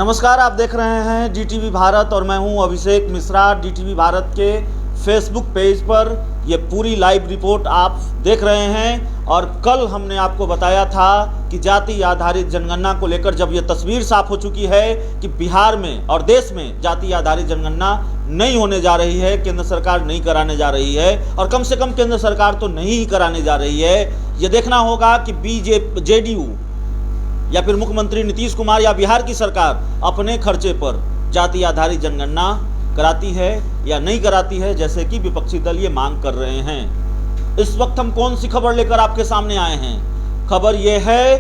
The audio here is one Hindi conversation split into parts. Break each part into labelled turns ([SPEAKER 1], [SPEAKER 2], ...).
[SPEAKER 1] नमस्कार, आप देख रहे हैं डीटीवी भारत और मैं हूं अभिषेक मिश्रा। डीटीवी भारत के फेसबुक पेज पर ये पूरी लाइव रिपोर्ट आप देख रहे हैं। और कल हमने आपको बताया था कि जाति आधारित जनगणना को लेकर जब ये तस्वीर साफ हो चुकी है कि बिहार में और देश में जाति आधारित जनगणना नहीं होने जा रही है, केंद्र सरकार नहीं कराने जा रही है, और कम से कम केंद्र सरकार तो नहीं ही कराने जा रही है। ये देखना होगा कि जेडीयू या फिर मुख्यमंत्री नीतीश कुमार या बिहार की सरकार अपने खर्चे पर जाति आधारित जनगणना कराती है या नहीं कराती है, जैसे कि विपक्षी दल ये मांग कर रहे हैं। इस वक्त हम कौन सी खबर लेकर आपके सामने आए हैं? खबर यह है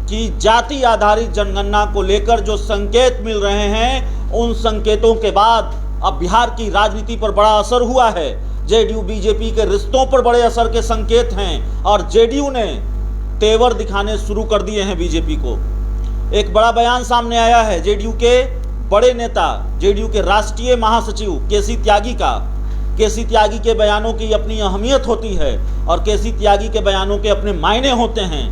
[SPEAKER 1] कि जाति आधारित जनगणना को लेकर जो संकेत मिल रहे हैं, उन संकेतों के बाद अब बिहार की राजनीति पर बड़ा असर हुआ है। जेडीयू बीजेपी के रिश्तों पर बड़े असर के संकेत हैं और जेडीयू ने तेवर दिखाने शुरू कर दिए हैं बीजेपी को। एक बड़ा बयान सामने आया है जेडीयू के बड़े नेता, जेडीयू के राष्ट्रीय महासचिव केसी त्यागी का। केसी त्यागी के बयानों की अपनी अहमियत होती है और केसी त्यागी के बयानों के अपने मायने होते हैं।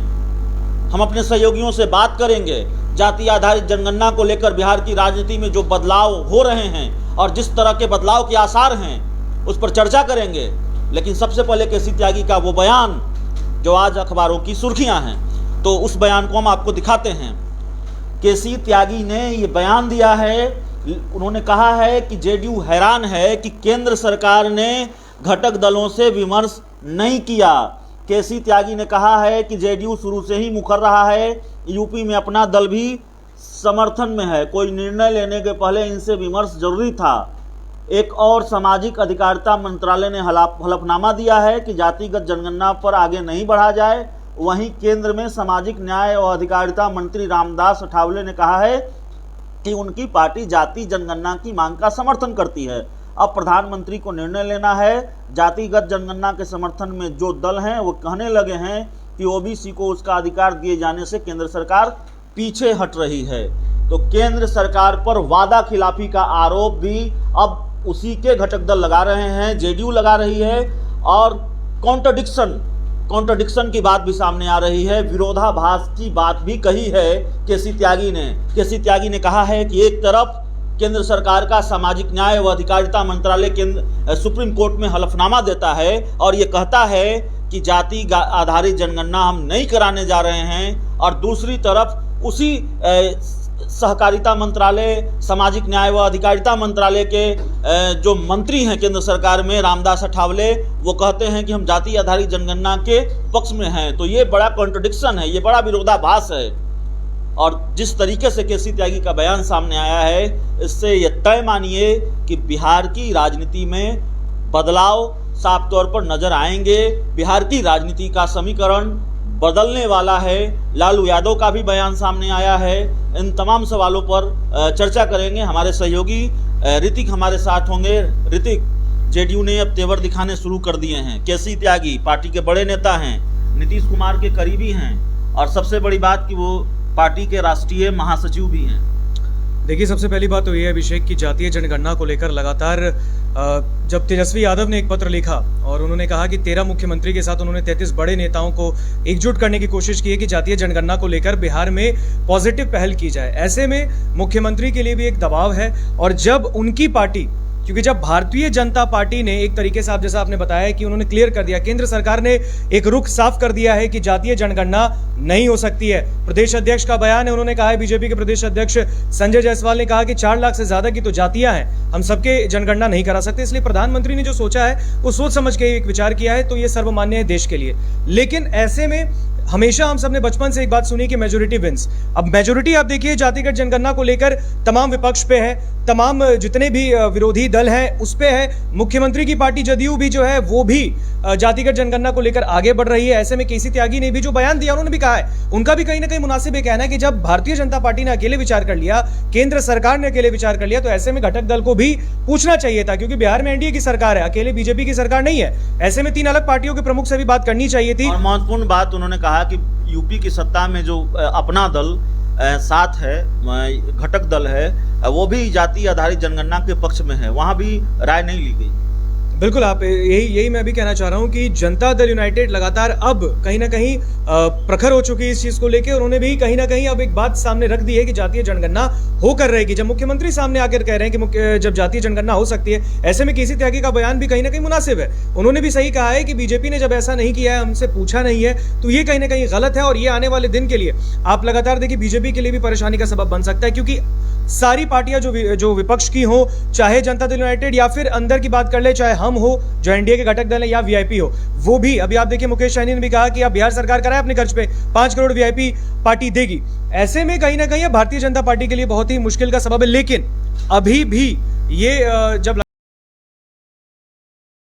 [SPEAKER 1] हम अपने सहयोगियों से बात करेंगे जाति आधारित जनगणना को लेकर बिहार की राजनीति में जो बदलाव हो रहे हैं और जिस तरह के बदलाव के आसार हैं, उस पर चर्चा करेंगे। लेकिन सबसे पहले केसी त्यागी का वो बयान जो आज अखबारों की सुर्खियां हैं, तो उस बयान को हम आपको दिखाते हैं। केसी त्यागी ने ये बयान दिया है। उन्होंने कहा है कि जेडीयू हैरान है कि केंद्र सरकार ने घटक दलों से विमर्श नहीं किया। केसी त्यागी ने कहा है कि जेडीयू शुरू से ही मुखर रहा है, यूपी में अपना दल भी समर्थन में है, कोई निर्णय लेने के पहले इनसे विमर्श जरूरी था। एक और सामाजिक अधिकारिता मंत्रालय ने हलफनामा दिया है कि जातिगत जनगणना पर आगे नहीं बढ़ा जाए। वहीं केंद्र में सामाजिक न्याय और अधिकारिता मंत्री रामदास अठावले ने कहा है कि उनकी पार्टी जाति जनगणना की मांग का समर्थन करती है। अब प्रधानमंत्री को निर्णय लेना है। जातिगत जनगणना के समर्थन में जो दल हैं वो कहने लगे हैं कि ओबीसी को उसका अधिकार दिए जाने से केंद्र सरकार पीछे हट रही है। तो केंद्र सरकार पर वादा खिलाफी का आरोप भी अब उसी के घटक दल लगा रहे हैं, जेडीयू लगा रही है। और कॉन्ट्रडिक्शन की बात भी सामने आ रही है, विरोधाभास की बात भी कही है केसी त्यागी ने। केसी त्यागी ने कहा है कि एक तरफ केंद्र सरकार का सामाजिक न्याय व अधिकारिता मंत्रालय सुप्रीम कोर्ट में हलफनामा देता है और ये कहता है कि जाति आधारित जनगणना हम नहीं कराने जा रहे हैं, और दूसरी तरफ उसी सहकारिता मंत्रालय, सामाजिक न्याय व अधिकारिता मंत्रालय के जो मंत्री हैं केंद्र सरकार में, रामदास अठावले, वो कहते हैं कि हम जाति आधारित जनगणना के पक्ष में हैं। तो ये बड़ा कॉन्ट्रडिक्शन है, ये बड़ा विरोधाभास है। और जिस तरीके से केसी त्यागी का बयान सामने आया है, इससे ये तय मानिए कि बिहार की राजनीति में बदलाव साफ तौर पर नजर आएंगे। बिहार की राजनीति का समीकरण बदलने वाला है। लालू यादव का भी बयान सामने आया है। इन तमाम सवालों पर चर्चा करेंगे। हमारे सहयोगी ऋतिक हमारे साथ होंगे। ऋतिक, जेडीयू ने अब तेवर दिखाने शुरू कर दिए हैं। केसी त्यागी पार्टी के बड़े नेता हैं, नीतीश कुमार के करीबी हैं, और सबसे बड़ी बात कि वो पार्टी के राष्ट्रीय महासचिव भी हैं।
[SPEAKER 2] देखिए, सबसे पहली बात तो ये है अभिषेक की जातीय जनगणना को लेकर लगातार जब तेजस्वी यादव ने एक पत्र लिखा और उन्होंने कहा कि 13 मुख्यमंत्री के साथ उन्होंने 33 बड़े नेताओं को एकजुट करने की कोशिश की है कि जातीय जनगणना को लेकर बिहार में पॉजिटिव पहल की जाए। ऐसे में मुख्यमंत्री के लिए भी एक दबाव है। और जब उनकी पार्टी, क्योंकि जब भारतीय जनता पार्टी ने एक तरीके से, आप जैसा आपने बताया कि उन्होंने क्लियर कर दिया, केंद्र सरकार ने एक रुख साफ कर दिया है कि जातीय जनगणना नहीं हो सकती है। प्रदेश अध्यक्ष का बयान है, उन्होंने कहा है, बीजेपी के प्रदेश अध्यक्ष संजय जायसवाल ने कहा कि 4 लाख से ज्यादा की तो जातियां हैं, हम सबके जनगणना नहीं करा सकते। इसलिए प्रधानमंत्री ने जो सोचा है वो सोच समझ के एक विचार किया है, तो ये सर्वमान्य है देश के लिए। लेकिन ऐसे में हमेशा हम सबने बचपन से एक बात सुनी कि मेजोरिटी विंस। अब मेजोरिटी आप देखिए जातिगत जनगणना को लेकर तमाम विपक्ष पे है, तमाम जितने भी विरोधी दल हैं उस पे है। मुख्यमंत्री की पार्टी जदयू भी जो है वो भी जातिगत जनगणना को लेकर आगे बढ़ रही है। ऐसे में केसी त्यागी ने भी जो बयान दिया, उन्होंने भी कहा है, उनका भी कहीं ना कहीं मुनासिब ये कहना है कि जब भारतीय जनता पार्टी ने अकेले विचार कर लिया, केंद्र सरकार ने अकेले विचार कर लिया, तो ऐसे में घटक दल को भी पूछना चाहिए था, क्योंकि बिहार में एनडीए की सरकार है, अकेले बीजेपी की सरकार नहीं है। ऐसे में 3 अलग पार्टियों के प्रमुख से भी बात करनी चाहिए थी।
[SPEAKER 1] और महत्वपूर्ण बात उन्होंने कहा कि यूपी की सत्ता में जो अपना दल साथ है, घटक दल है, वो भी जाति आधारित जनगणना के पक्ष में है, वहां भी राय नहीं ली गई।
[SPEAKER 2] बिल्कुल, आप यही मैं भी कहना चाह रहा हूं कि जनता दल यूनाइटेड लगातार अब कहीं ना कहीं प्रखर हो चुकी है इस चीज को लेकर। उन्होंने भी कहीं ना कहीं अब एक बात सामने रख दी है कि जातीय जनगणना होकर रहेगी। जब मुख्यमंत्री सामने आकर कह रहे हैं कि जब जातीय जनगणना हो सकती है, ऐसे में केसी त्यागी का बयान भी कहीं ना कहीं मुनासिब है। उन्होंने भी सही कहा है कि बीजेपी ने जब ऐसा नहीं किया है, हमसे पूछा नहीं है, तो ये कहीं ना कहीं गलत है। और ये आने वाले दिन के लिए आप लगातार देखिए बीजेपी के लिए भी परेशानी का सबब बन सकता है, क्योंकि सारी पार्टियां जो विपक्ष की हो, चाहे जनता दल यूनाइटेड या फिर अंदर की बात कर ले, चाहे हम हो जो एनडीए के घटक दल है या वीआईपी हो, वो भी अभी आप देखिए मुकेश सहनी ने भी कहा कि अब बिहार सरकार कराए अपने खर्च पे 5 करोड़ वीआईपी पार्टी देगी। ऐसे में कहीं ना कहीं भारतीय जनता पार्टी के लिए बहुत ही मुश्किल का सबब है। लेकिन अभी भी ये जब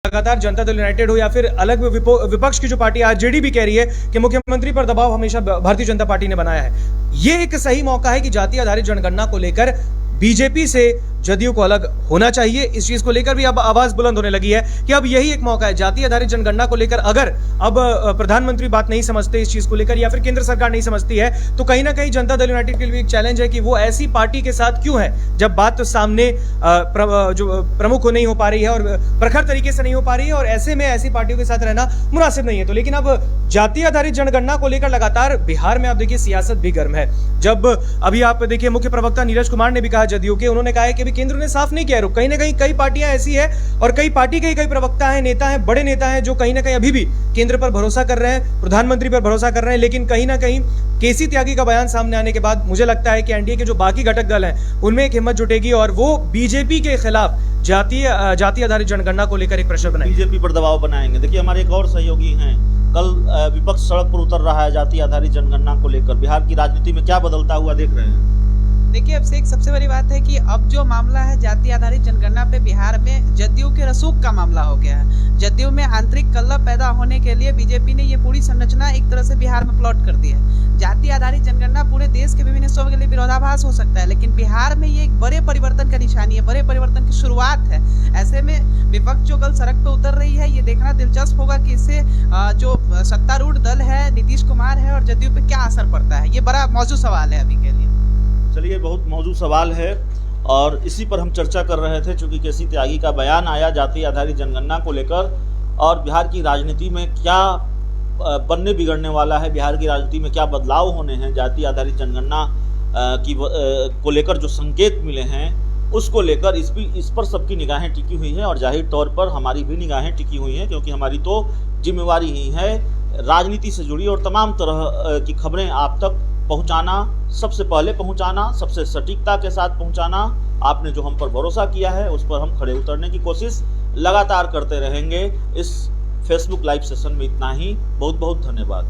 [SPEAKER 2] लगातार जनता दल यूनाइटेड हो या फिर अलग विपक्ष की जो पार्टी आरजेडी भी कह रही है कि मुख्यमंत्री पर दबाव हमेशा भारतीय जनता पार्टी ने बनाया है, ये एक सही मौका है कि जाति आधारित जनगणना को लेकर बीजेपी से जदयू को अलग होना चाहिए। इस चीज को लेकर भी अब आवाज बुलंद होने लगी है कि अब यही एक मौका है जाति आधारित जनगणना को लेकर। अगर अब प्रधानमंत्री बात नहीं समझते इस चीज को लेकर या फिर केंद्र सरकार नहीं समझती है, तो कहीं ना कहीं जनता दल यूनाइटेड के लिए एक चैलेंज है कि वो ऐसी पार्टी के साथ क्यों है जब बात तो सामने जो प्रमुख नहीं हो पा रही है और प्रखर तरीके से नहीं हो पा रही है, और ऐसे में ऐसी पार्टियों के साथ रहना मुनासिब नहीं है। तो लेकिन अब जाति आधारित जनगणना को लेकर लगातार बिहार में आप देखिए सियासत भी गर्म है। जब अभी आप देखिए मुख्य प्रवक्ता नीरज कुमार ने भी कहा जदयू के, उन्होंने कहा है कि केंद्र ने साफ नहीं किया है। कहीं ना कहीं कई पार्टियां ऐसी है और कई पार्टी के कई प्रवक्ता हैं, नेता हैं, बड़े नेता हैं जो कहीं ना कहीं अभी भी केंद्र पर भरोसा कर रहे हैं, प्रधानमंत्री पर भरोसा कर रहे हैं। लेकिन कहीं ना कहीं केसी त्यागी का बयान सामने आने के बाद मुझे लगता है कि एनडीए के जो बाकी घटक दल हैं उनमें एक हिम्मत जुटेगी और वो बीजेपी के खिलाफ जाति आधारित जनगणना को लेकर एक प्रेशर बनाएंगे,
[SPEAKER 1] बीजेपी पर दबाव बनाएंगे। देखिए हमारे एक और सहयोगी हैं, कल विपक्ष सड़क पर उतर रहा है जाति आधारित जनगणना को लेकर। बिहार की राजनीति में क्या बदलता हुआ देख रहे हैं?
[SPEAKER 3] देखिए अभिषेक, सबसे बड़ी बात है कि अब जो मामला है जाति आधारित जनगणना पे बिहार में जदयू के रसूख का मामला हो गया है। जदयू में आंतरिक कलह पैदा होने के लिए बीजेपी ने ये पूरी संरचना एक तरह से बिहार में प्लॉट कर दी है। जाति आधारित जनगणना पूरे देश के विभिन्न हिस्सों के लिए विरोधाभास हो सकता है, लेकिन बिहार में ये एक बड़े परिवर्तन का निशानी है, बड़े परिवर्तन की शुरुआत है। ऐसे में विपक्ष जो कल सड़क पे उतर रही है, ये देखना दिलचस्प होगा कि इससे जो सत्तारूढ़ दल है, नीतीश कुमार है और जदयू पे क्या असर पड़ता है। ये बड़ा मौजूद सवाल है अभी के लिए।
[SPEAKER 1] चलिए, बहुत मौजूद सवाल है और इसी पर हम चर्चा कर रहे थे, चूंकि केसी त्यागी का बयान आया जाति आधारित जनगणना को लेकर और बिहार की राजनीति में क्या बनने बिगड़ने वाला है, बिहार की राजनीति में क्या बदलाव होने हैं, जाति आधारित जनगणना को लेकर जो संकेत मिले हैं उसको लेकर इस पर सबकी निगाहें टिकी हुई हैं और जाहिर तौर पर हमारी भी निगाहें टिकी हुई हैं, क्योंकि हमारी तो जिम्मेवारी ही है राजनीति से जुड़ी और तमाम तरह की खबरें आप तक पहुंचाना, सबसे पहले पहुंचाना, सबसे सटीकता के साथ पहुंचाना। आपने जो हम पर भरोसा किया है उस पर हम खड़े उतरने की कोशिश लगातार करते रहेंगे। इस फेसबुक लाइव सेशन में इतना ही। बहुत बहुत धन्यवाद।